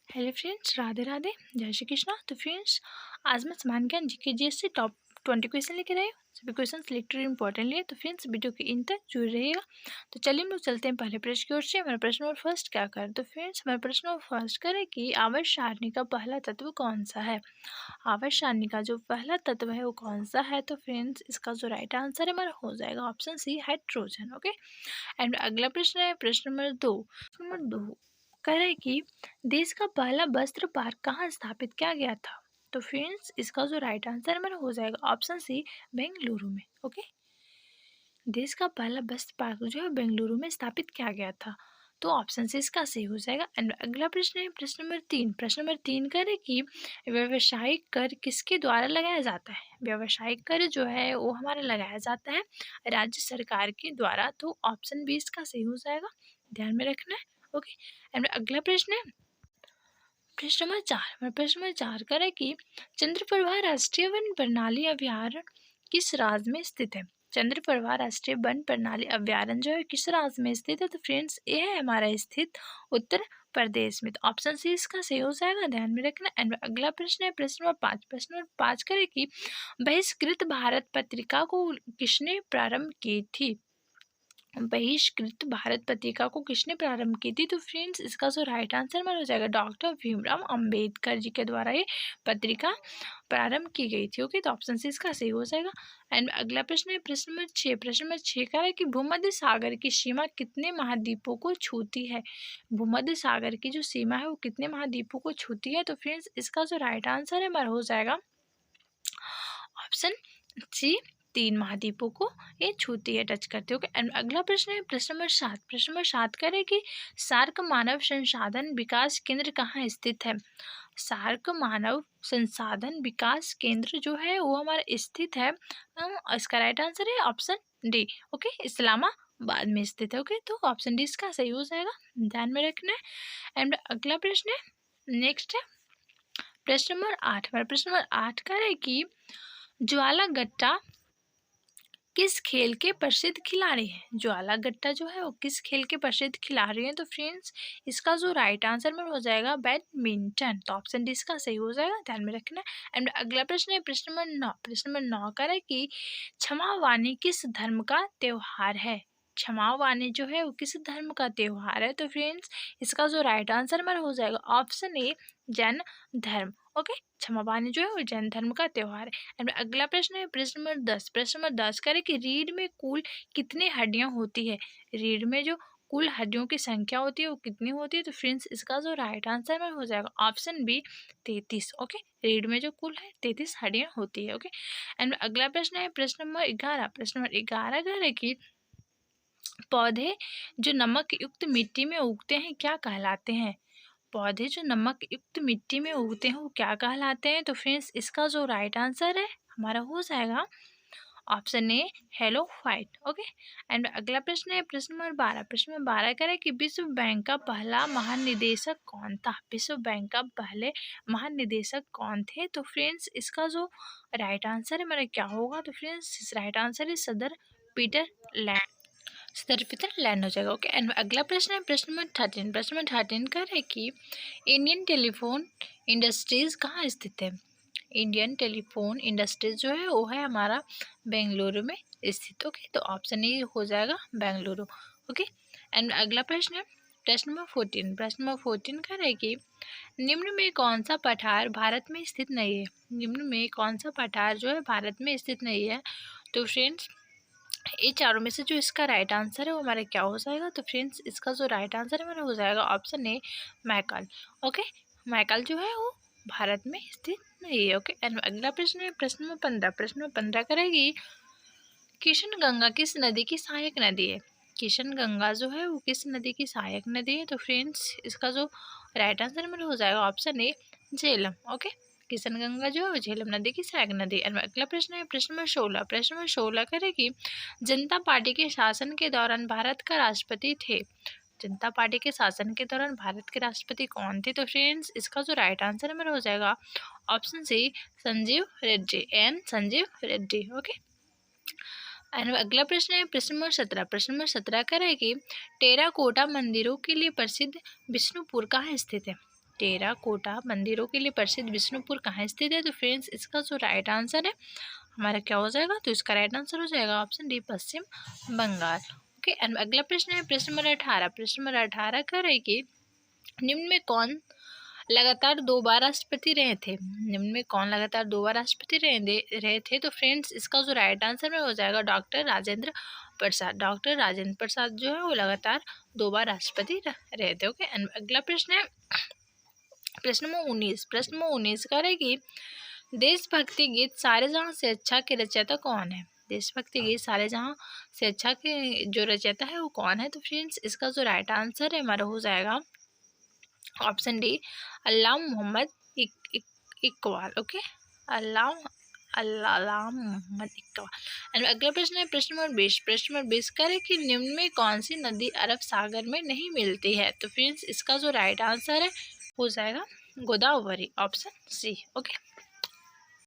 Hello friends, Radhe Radhe, जय श्री कृष्णा। तो friends, आज मैं समान ज्ञान जीके जीएस से टॉप 20 क्वेश्चन लेकर आई हूँ। सभी क्वेश्चन सिलेक्टेड इंपॉर्टेंट लिए, तो फ्रेंड्स वीडियो के इन तक जुड़े रहिएगा। तो चलिए हम लोग चलते हैं पहले प्रश्न की ओर से। हमारा प्रश्न नंबर फर्स्ट क्या करें? तो फ्रेंड्स, हमारा प्रश्न नंबर फर्स्ट करें कि आवर्त सारणी का पहला तत्व कौन सा है। आवर्त सारणी का जो पहला तत्व है वो कौन सा है? तो फ्रेंड्स, इसका जो राइट आंसर है हमारा हो जाएगा option C, hydrogen. Okay. And अगला प्रश्न है प्रश्न नंबर 2। नंबर 2 करें कि देश का पहला वस्त्र पार्क कहाँ स्थापित किया गया था। तो फ्रेंड्स, इसका जो राइट आंसर हमारा हो जाएगा ऑप्शन सी, बेंगलुरु में। ओके। देश का पहला वस्त्र पार्क जो है बेंगलुरु में स्थापित किया गया था। तो ऑप्शन सी इसका सही हो जाएगा। एंड अगला प्रश्न है प्रश्न नंबर 3। प्रश्न नंबर 3 करें कि व्यावसायिक कर किसके द्वारा लगाया जाता है। व्यावसायिक कर जो है वो हमारा लगाया जाता है राज्य सरकार के द्वारा। तो ऑप्शन बी इसका सही हो जाएगा, ध्यान में रखना है। ओके। एंड अगला प्रश्न है प्रश्न नंबर 4। प्रश्न नंबर 4 करें कि चंद्रप्रभा राष्ट्रीय वन प्रणाली अभ्यारण्य किस राज्य में स्थित है। चंद्रप्रभा राष्ट्रीय वन प्रणाली अभ्यारण्य जो है किस राज्य में स्थित है। तो फ्रेंड्स, ये है हमारा स्थित उत्तर प्रदेश में। तो ऑप्शन सी इसका सही हो जाएगा, ध्यान में रखना। एंड अगला प्रश्न है प्रश्न नंबर 5। प्रश्न नंबर 5 करें कि बहिष्कृत भारत पत्रिका को किसने प्रारंभ की थी। बहिष्कृत भारत पत्रिका को किसने प्रारंभ की थी। तो फ्रेंड्स, इसका जो राइट आंसर हमारा हो जाएगा डॉक्टर भीमराव अंबेडकर जी के द्वारा ये पत्रिका प्रारंभ की गई थी। ओके। तो ऑप्शन सी इसका सही हो जाएगा। एंड अगला प्रश्न है प्रश्न नंबर 6। प्रश्न नंबर 6 का है कि भूमध्य सागर की सीमा कितने महाद्वीपों को छूती है। भूमध्य सागर की जो सीमा है वो कितने महाद्वीपों को छूती है। तो फ्रेंड्स, इसका जो राइट आंसर है हमारा हो जाएगा ऑप्शन सी, 3 महाद्वीपों को ये छूती है, टच करते हो। एंड अगला प्रश्न है प्रश्न नंबर 7। प्रश्न नंबर 7 करें कि सार्क मानव संसाधन विकास केंद्र कहाँ स्थित है। सार्क मानव संसाधन विकास केंद्र जो है वो हमारा स्थित है, इसका राइट आंसर है ऑप्शन डी। ओके, इस्लामाबाद में स्थित है। ओके। तो ऑप्शन डी इसका सही हो जाएगा, ध्यान में रखना है। एंड अगला प्रश्न है नेक्स्ट है प्रश्न नंबर 8। हमारा प्रश्न नंबर 8 का है कि ज्वाला गट्टा किस खेल के प्रसिद्ध खिलाड़ी हैं। ज्वाला गट्टा जो है वो किस खेल के प्रसिद्ध खिलाड़ी हैं। तो फ्रेंड्स, इसका जो राइट आंसर में हो जाएगा बैडमिंटन। तो ऑप्शन डी इसका सही हो जाएगा, ध्यान में रखना है। एंड अगला प्रश्न है प्रश्न नंबर 9। प्रश्न नंबर 9 का है कि क्षमावानी किस धर्म का त्योहार है। क्षमावानी जो है वो किस धर्म का त्योहार है। तो फ्रेंड्स, इसका जो राइट आंसर हमारा हो जाएगा ऑप्शन ए, जैन धर्म। ओके। क्षमावानी जो है वो जैन धर्म का त्योहार है। एंड अगला प्रश्न है प्रश्न नंबर 10। प्रश्न नंबर 10 करें कि रीढ़ में कुल कितनी हड्डियां होती है। रीढ़ में जो कुल हड्डियों की संख्या होती है वो कितनी होती है। तो फ्रेंड्स, इसका जो राइट आंसर में हो जाएगा ऑप्शन बी, 33। ओके। रीढ़ में जो कुल है 33 हड्डियां होती है। ओके। एंड अगला प्रश्न है प्रश्न नंबर 11। प्रश्न नंबर 11 करें कि पौधे जो नमक युक्त मिट्टी में उगते हैं क्या कहलाते हैं। पौधे जो नमक युक्त मिट्टी में उगते हैं वो क्या कहलाते हैं। तो फ्रेंड्स, इसका जो राइट आंसर है हमारा हो जाएगा option A, halophyte. Okay. And अगला प्रश्न है प्रश्न नंबर 12। प्रश्न नंबर 12 करें कि विश्व बैंक का पहला महानिदेशक कौन था। विश्व बैंक का पहले महानिदेशक कौन थे। तो फ्रेंड्स, इसका जो राइट आंसर है हमारा क्या होगा। तो फ्रेंड्स, राइट आंसर है सदर पीटर लैंड। पीटर लैंड हो जाएगा। ओके। एंड अगला प्रश्न है प्रश्न नंबर 13। प्रश्न नंबर 13 का है कि इंडियन टेलीफोन इंडस्ट्रीज कहाँ स्थित है। इंडियन टेलीफोन इंडस्ट्रीज जो है वो है हमारा बेंगलुरु में स्थित। ओके। तो ऑप्शन ए हो जाएगा बेंगलुरु। ओके। एंड अगला प्रश्न है प्रश्न नंबर 14। प्रश्न नंबर 14 का है कि निम्न में कौन सा पठार भारत में स्थित नहीं है। निम्न में कौन सा पठार जो है भारत में स्थित नहीं है। तो फ्रेंड्स, ये चारों में से जो इसका राइट आंसर है वो हमारा क्या हो जाएगा। तो फ्रेंड्स, इसका जो राइट आंसर है हमारा हो जाएगा option A, Maikal. Okay. Maikal जो है वो भारत में स्थित नहीं है। ओके। एंड अगला प्रश्न है प्रश्न नंबर 15। प्रश्न नंबर 15 करेगी किशन गंगा किस नदी की सहायक नदी है। किशन गंगा जो है वो किस नदी की सहायक नदी है। तो फ्रेंड्स, इसका जो राइट आंसर हमारा हो जाएगा option A, Jhelum. Okay. Kishan Ganga जो है वो झेलम नदी की सहायक नदी। और अगला प्रश्न है प्रश्न नंबर 16। प्रश्न नंबर 16 करेगी जनता पार्टी के शासन के दौरान भारत का राष्ट्रपति थे। जनता पार्टी के शासन के दौरान भारत के राष्ट्रपति कौन थे। तो फ्रेंड्स, इसका जो राइट आंसर हमारा हो जाएगा option C, Sanjiva Reddy, N Sanjiva Reddy. Okay. And अगला प्रश्न है प्रश्न नंबर 17। प्रश्न नंबर 17 का है कि टेराकोटा मंदिरों के लिए प्रसिद्ध विष्णुपुर कहाँ स्थित है। टेराकोटा मंदिरों के लिए प्रसिद्ध बिष्णुपुर कहाँ स्थित है? तो फ्रेंड्स इसका जो राइट आंसर है हमारा क्या हो जाएगा? तो इसका राइट आंसर हो जाएगा option D, Paschim Bangal. Okay, and अगला प्रश्न है प्रश्न नंबर 18। प्रश्न नंबर 18 कह रहे कि निम्न में कौन लगातार 2 बार राष्ट्रपति रहे थे? निम्न में कौन लगातार 2 बार राष्ट्रपति रहे थे? तो फ्रेंड्स इसका जो राइट आंसर में हो जाएगा डॉक्टर राजेंद्र प्रसाद। डॉक्टर राजेंद्र प्रसाद जो है वो लगातार 2 बार राष्ट्रपति रहे थे। ओके, एंड अगला प्रश्न है प्रश्न नंबर 19। प्रश्न नंबर 19 कह रहे कि देशभक्ति गीत सारे जहां से अच्छा के रचयिता कौन है? देशभक्ति गीत सारे जहां से अच्छा के जो रचयिता है वो कौन है? तो फ्रेंड्स इसका जो राइट आंसर है हमारा हो जाएगा option D, Allah Mohammad Iqbal. Okay, Allah Mohammad Iqbal. And अगला प्रश्न है प्रश्न नंबर 20। प्रश्न नंबर 20 करें कि निम्न में कौन सी नदी अरब सागर में नहीं मिलती है? तो फ्रेंड्स इसका जो राइट आंसर है हो जाएगा गोदावरी, ऑप्शन सी। ओके,